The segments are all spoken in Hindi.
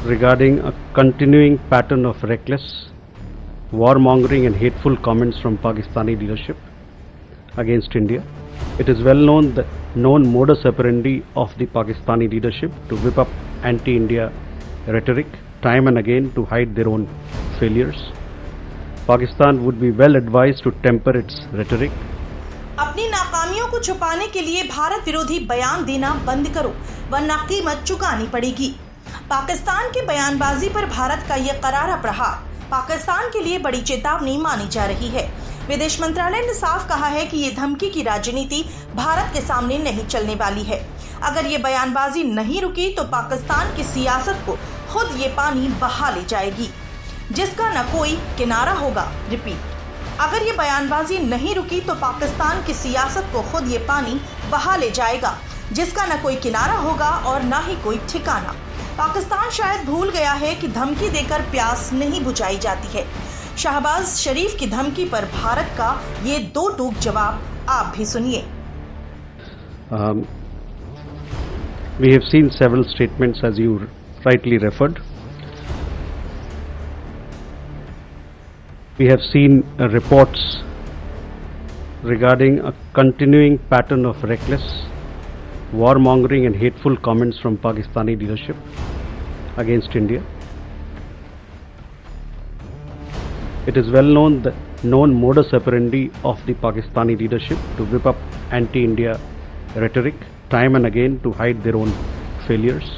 regarding a continuing pattern of reckless, warmongering and hateful comments from Pakistani leadership against India. It is well known the known modus operandi of the Pakistani leadership to whip up anti-India rhetoric time and again to hide their own failures. Pakistan would be well advised to temper its rhetoric. अपनी नाकामियों को छुपाने के लिए भारत विरोधी बयान देना बंद करो, वरना कीमत चुकानी पड़ेगी। पाकिस्तान की बयानबाजी पर भारत का यह करारा प्रहार पाकिस्तान के लिए बड़ी चेतावनी मानी जा रही है। विदेश मंत्रालय ने साफ कहा है कि ये धमकी की राजनीति भारत के सामने नहीं चलने वाली है। अगर ये बयानबाजी नहीं रुकी तो पाकिस्तान की सियासत को खुद ये पानी बहा ले जाएगी, जिसका न कोई किनारा होगा। रिपीट, अगर ये बयानबाजी नहीं रुकी तो पाकिस्तान की सियासत को खुद ये पानी बहा ले जाएगा, जिसका न कोई किनारा होगा और न ही कोई ठिकाना। पाकिस्तान शायद भूल गया है कि धमकी देकर प्यास नहीं बुझाई जाती है। शहबाज शरीफ की धमकी पर भारत का ये दो टूक जवाब आप भी सुनिए। We have seen several statements as you rightly referred. We have seen reports regarding a continuing pattern of reckless, warmongering and hateful comments from Pakistani leadership against India. It is well known the known modus operandi of the Pakistani leadership to whip up anti-India rhetoric time and again to hide their own failures.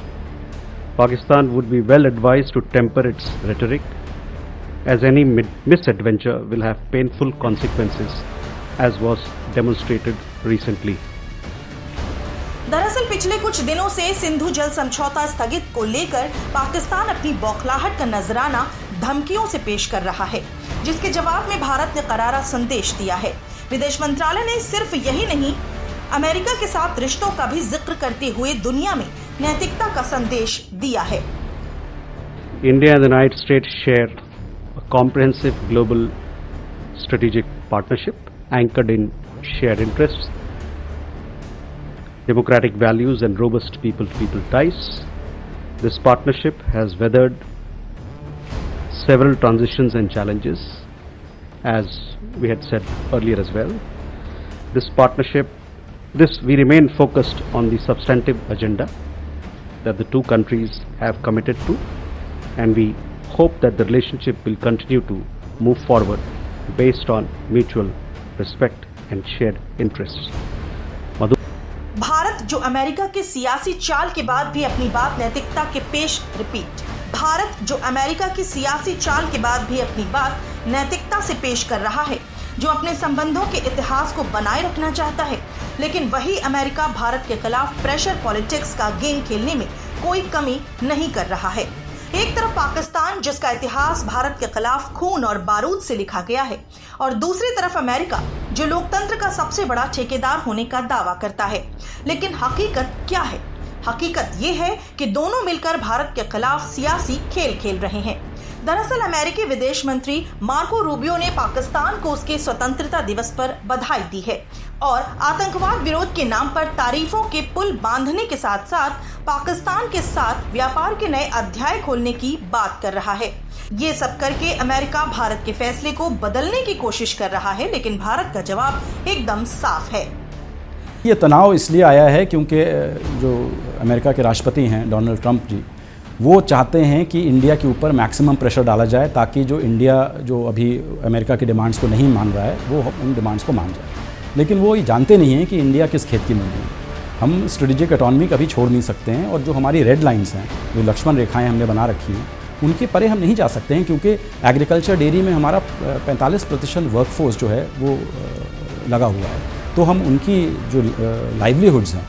Pakistan would be well advised to temper its rhetoric, as any misadventure will have painful consequences, as was demonstrated recently. दरअसल पिछले कुछ दिनों से सिंधु जल समझौता स्थगित को लेकर पाकिस्तान अपनी बौखलाहट का नजराना धमकियों से पेश कर रहा है, जिसके जवाब में भारत ने करारा संदेश दिया है। विदेश मंत्रालय ने सिर्फ यही नहीं, अमेरिका के साथ रिश्तों का भी जिक्र करते हुए दुनिया में नैतिकता का संदेश दिया है। India and the United States share a comprehensive global strategic partnership anchored in shared interests, democratic values and robust people-to-people ties. This partnership has weathered several transitions and challenges, as we had said earlier as well. We remain focused on the substantive agenda that the two countries have committed to, and we hope that the relationship will continue to move forward based on mutual respect and shared interests. Bharat जो अमेरिका के सियासी चाल के बाद भी अपनी बात नैतिकता के पेश भारत जो अमेरिका की सियासी चाल के बाद भी अपनी बात नैतिकता से पेश कर रहा है, जो अपने संबंधों के इतिहास को बनाए रखना चाहता है, लेकिन वही अमेरिका भारत के खिलाफ प्रेशर पॉलिटिक्स का गेम खेलने में कोई कमी नहीं कर रहा है। एक तरफ पाकिस्तान, जिसका इतिहास भारत के खिलाफ खून और बारूद से लिखा गया है, और दूसरी तरफ अमेरिका, जो लोकतंत्र का सबसे बड़ा ठेकेदार होने का दावा करता है। लेकिन हकीकत क्या है? हकीकत ये है कि दोनों मिलकर भारत के खिलाफ सियासी खेल खेल रहे हैं। दरअसल अमेरिकी विदेश मंत्री मार्को रूबियो ने पाकिस्तान को उसके स्वतंत्रता दिवस पर बधाई दी है और आतंकवाद विरोध के नाम पर तारीफों के पुल बांधने के साथ साथ पाकिस्तान के साथ व्यापार के नए अध्याय खोलने की बात कर रहा है। ये सब करके अमेरिका भारत के फैसले को बदलने की कोशिश कर रहा है, लेकिन भारत का जवाब एकदम साफ है। ये तनाव इसलिए आया है क्योंकि जो अमेरिका के राष्ट्रपति हैं डोनाल्ड ट्रंप जी, वो चाहते हैं कि इंडिया के ऊपर मैक्सिमम प्रेशर डाला जाए, ताकि जो इंडिया जो अभी अमेरिका की डिमांड्स को नहीं मान रहा है वो उन डिमांड्स को मान जाए। लेकिन वो ये जानते नहीं हैं कि इंडिया किस खेत की मूली है। हम स्ट्रेटेजिक ऑटोनॉमी कभी छोड़ नहीं सकते हैं, और जो हमारी रेड लाइंस हैं, जो लक्ष्मण रेखाएं हमने बना रखी हैं, उनके परे हम नहीं जा सकते हैं, क्योंकि एग्रीकल्चर डेयरी में हमारा 45% वर्कफोर्स जो है वो लगा हुआ है। तो हम उनकी जो लाइवलीहुड्स हैं,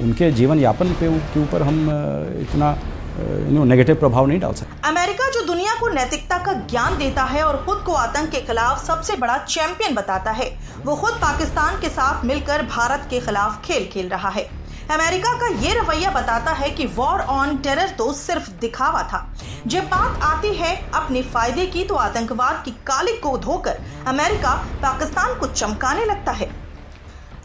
उनके जीवन यापन के ऊपर हम इतना नेगेटिव प्रभाव नहीं डाल सकते। अमेरिका जो दुनिया को नैतिकता का ज्ञान देता है और खुद को आतंक के खिलाफ सबसे बड़ा चैंपियन बताता है, वो खुद पाकिस्तान के साथ मिलकर भारत के खिलाफ खेल खेल रहा है। अमेरिका का ये रवैया बताता है कि वॉर ऑन टेरर तो सिर्फ दिखावा था। जब बात आती है अपने फायदे की, तो आतंकवाद की कालिक को धोकर अमेरिका पाकिस्तान को चमकाने लगता है।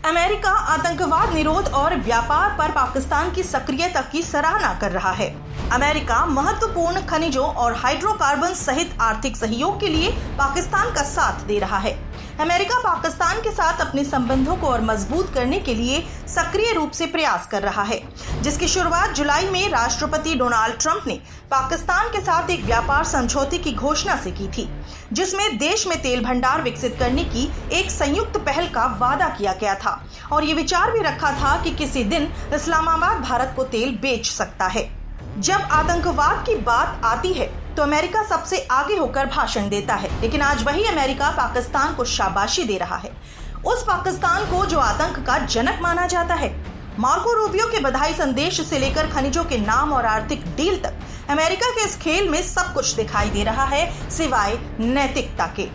अमेरिका आतंकवाद निरोध और व्यापार पर पाकिस्तान की सक्रियता की सराहना कर रहा है। अमेरिका महत्वपूर्ण खनिजों और हाइड्रोकार्बन सहित आर्थिक सहयोग के लिए पाकिस्तान का साथ दे रहा है। अमेरिका पाकिस्तान के साथ अपने संबंधों को और मजबूत करने के लिए सक्रिय रूप से प्रयास कर रहा है, जिसकी शुरुआत जुलाई में राष्ट्रपति डोनाल्ड ट्रंप ने पाकिस्तान के साथ एक व्यापार समझौते की घोषणा से की थी, जिसमें देश में तेल भंडार विकसित करने की एक संयुक्त पहल का वादा किया गया था और ये विचार भी रखा था कि किसी दिन इस्लामाबाद भारत को तेल बेच सकता है। जब आतंकवाद की बात आती है तो अमेरिका सबसे आगे होकर भाषण देता है, लेकिन आज वही अमेरिका पाकिस्तान को शाबाशी दे रहा है, उस पाकिस्तान को जो आतंक का जनक माना जाता है। मार्को रूबियो के बधाई संदेश से लेकर खनिजों के नाम और आर्थिक डील तक अमेरिका के इस खेल में सब कुछ दिखाई दे रहा है सिवाय नैतिकता के।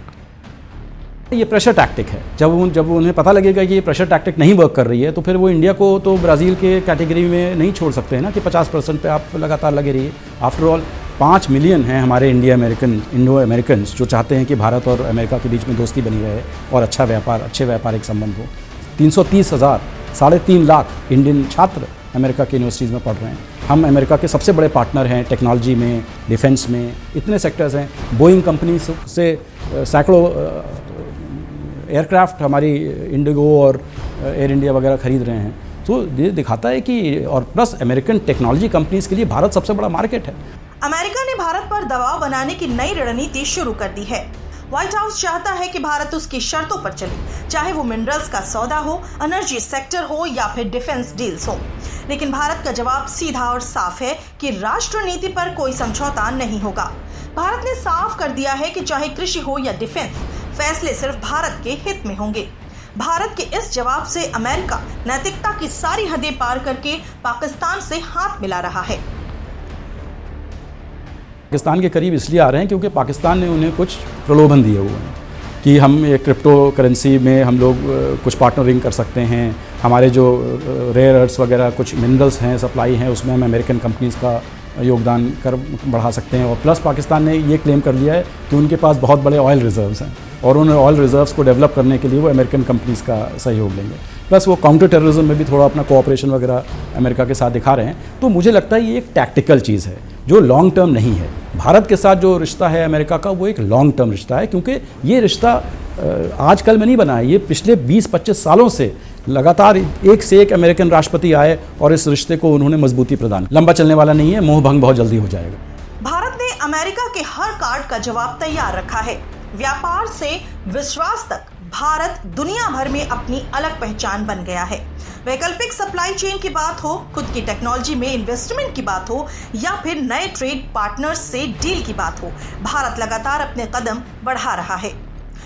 ये प्रेशर टैक्टिक है। जब उन्हें पता लगेगा कि ये प्रेशर टैक्टिक नहीं वर्क कर रही है तो फिर वो इंडिया को तो ब्राज़ील के कैटेगरी में नहीं छोड़ सकते हैं ना कि 50% पे आप लगातार लगे रहिए। आफ्टर ऑल 5 मिलियन हैं हमारे इंडो अमेरिकन जो चाहते हैं कि भारत और अमेरिका के बीच में दोस्ती बनी रहे और अच्छे व्यापारिक संबंध हो। 330,000 3.5 लाख इंडियन छात्र अमेरिका की यूनिवर्सिटीज़ में पढ़ रहे हैं। हम अमेरिका के सबसे बड़े पार्टनर हैं टेक्नोलॉजी में, डिफेंस में, इतने सेक्टर्स हैं। बोइंग कंपनी से सैकड़ों एयरक्राफ्ट हमारी इंडिगो और एयर इंडिया वगैरह खरीद रहे हैं। तो ये दिखाता है कि और प्लस अमेरिकन टेक्नोलॉजी कंपनीज के लिए भारत सबसे बड़ा मार्केट है। अमेरिका ने भारत पर दबाव बनाने की नई रणनीति शुरू कर दी है। व्हाइट हाउस चाहता है कि भारत उसकी शर्तों पर चले, चाहे वो मिनरल्स का सौदा हो, एनर्जी सेक्टर हो या फिर डिफेंस डील्स हो। लेकिन भारत का जवाब सीधा और साफ है कि राष्ट्र नीति पर कोई समझौता नहीं होगा। भारत ने साफ कर दिया है कि चाहे कृषि हो या डिफेंस, फैसले सिर्फ भारत के हित में होंगे। भारत के इस जवाब से अमेरिका नैतिकता की सारी हदें पार करके पाकिस्तान से हाथ मिला रहा है। पाकिस्तान के करीब इसलिए आ रहे हैं क्योंकि पाकिस्तान ने उन्हें कुछ प्रलोभन दिए हुए हैं कि हम ये क्रिप्टो करेंसी में हम लोग कुछ पार्टनरिंग कर सकते हैं। हमारे जो रेयर अर्थ्स वगैरह कुछ मिनरल्स हैं, सप्लाई हैं, उसमें हम अमेरिकन कंपनीज़ का योगदान कर बढ़ा सकते हैं। और प्लस पाकिस्तान ने ये क्लेम कर लिया है कि उनके पास बहुत बड़े ऑयल रिजर्व्स हैं और उन ऑयल रिजर्व्स को डेवलप करने के लिए वो अमेरिकन कंपनीज़ का सहयोग लेंगे। प्लस वो काउंटर टेररिज्म में भी थोड़ा अपना कोऑपरेशन वगैरह अमेरिका के साथ दिखा रहे हैं। तो मुझे लगता है ये एक टैक्टिकल चीज़ है जो लॉन्ग टर्म नहीं है। भारत के साथ जो रिश्ता है अमेरिका का वो एक लॉन्ग टर्म रिश्ता है, क्योंकि ये रिश्ता आजकल में नहीं बना है। ये पिछले 20-25 सालों से लगातार एक से एक अमेरिकन राष्ट्रपति आए और इस रिश्ते को उन्होंने मजबूती प्रदान। लंबा चलने वाला नहीं है, मोह भंग बहुत जल्दी हो जाएगा। भारत ने अमेरिका के हर कार्ड का जवाब तैयार रखा है। व्यापार से विश्वास तक भारत दुनिया भर में अपनी अलग पहचान बन गया है। वैकल्पिक सप्लाई चेन की बात हो, खुद की टेक्नोलॉजी में इन्वेस्टमेंट की बात हो या फिर नए ट्रेड पार्टनर्स से डील की बात हो, भारत लगातार अपने कदम बढ़ा रहा है।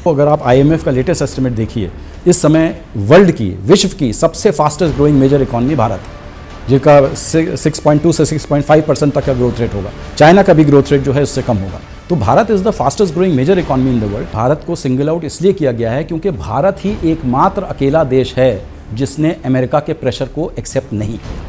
अगर आप IMF का लेटेस्ट एस्टिमेट देखिए, इस समय विश्व की सबसे fastest growing major economy Bharat है, जिसका 6.2 से 6.5% तक का ग्रोथ रेट होगा। चाइना का भी ग्रोथ रेट जो है उससे कम होगा। तो Bharat is the fastest growing major economy in the world. Bharat को सिंगल आउट इसलिए किया गया है क्योंकि भारत ही एकमात्र अकेला देश है जिसने अमेरिका के प्रेशर को एक्सेप्ट नहीं किया।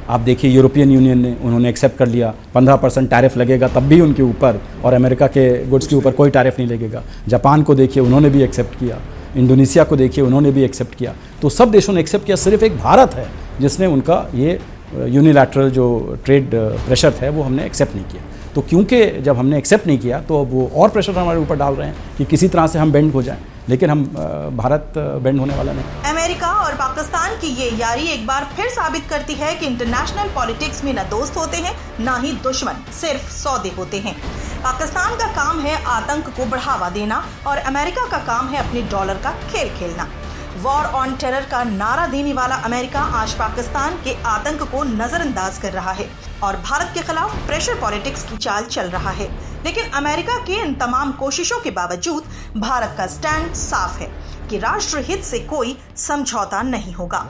आप देखिए यूरोपियन यूनियन ने उन्होंने एक्सेप्ट कर लिया, 15% टैरिफ लगेगा तब भी उनके ऊपर, और अमेरिका के गुड्स के ऊपर कोई टैरिफ नहीं लगेगा। जापान को देखिए, उन्होंने भी एक्सेप्ट किया। इंडोनेशिया को देखिए, उन्होंने भी एक्सेप्ट किया। तो सब देशों ने एक्सेप्ट किया, सिर्फ एक भारत है जिसने उनका ये यूनिलैटरल जो ट्रेड प्रेशर है वो हमने एक्सेप्ट नहीं किया। तो क्योंकि जब हमने एक्सेप्ट नहीं किया तो अब वो और प्रेशर हमारे ऊपर डाल रहे हैं कि किसी तरह से हम बेंड हो जाएं, लेकिन हम भारत बेंड होने वाला नहीं। अमेरिका और पाकिस्तान की ये यारी एक बार फिर साबित करती है कि इंटरनेशनल पॉलिटिक्स में न दोस्त होते हैं न ही दुश्मन, सिर्फ सौदे होते हैं। पाकिस्तान का काम है आतंक को बढ़ावा देना और अमेरिका का काम है अपने डॉलर का खेल खेलना। वॉर ऑन टेरर का नारा देने वाला अमेरिका आज पाकिस्तान के आतंक को नजरअंदाज कर रहा है और भारत के खिलाफ प्रेशर पॉलिटिक्स की चाल चल रहा है। लेकिन अमेरिका के इन तमाम कोशिशों के बावजूद भारत का स्टैंड साफ है कि राष्ट्र हित से कोई समझौता नहीं होगा।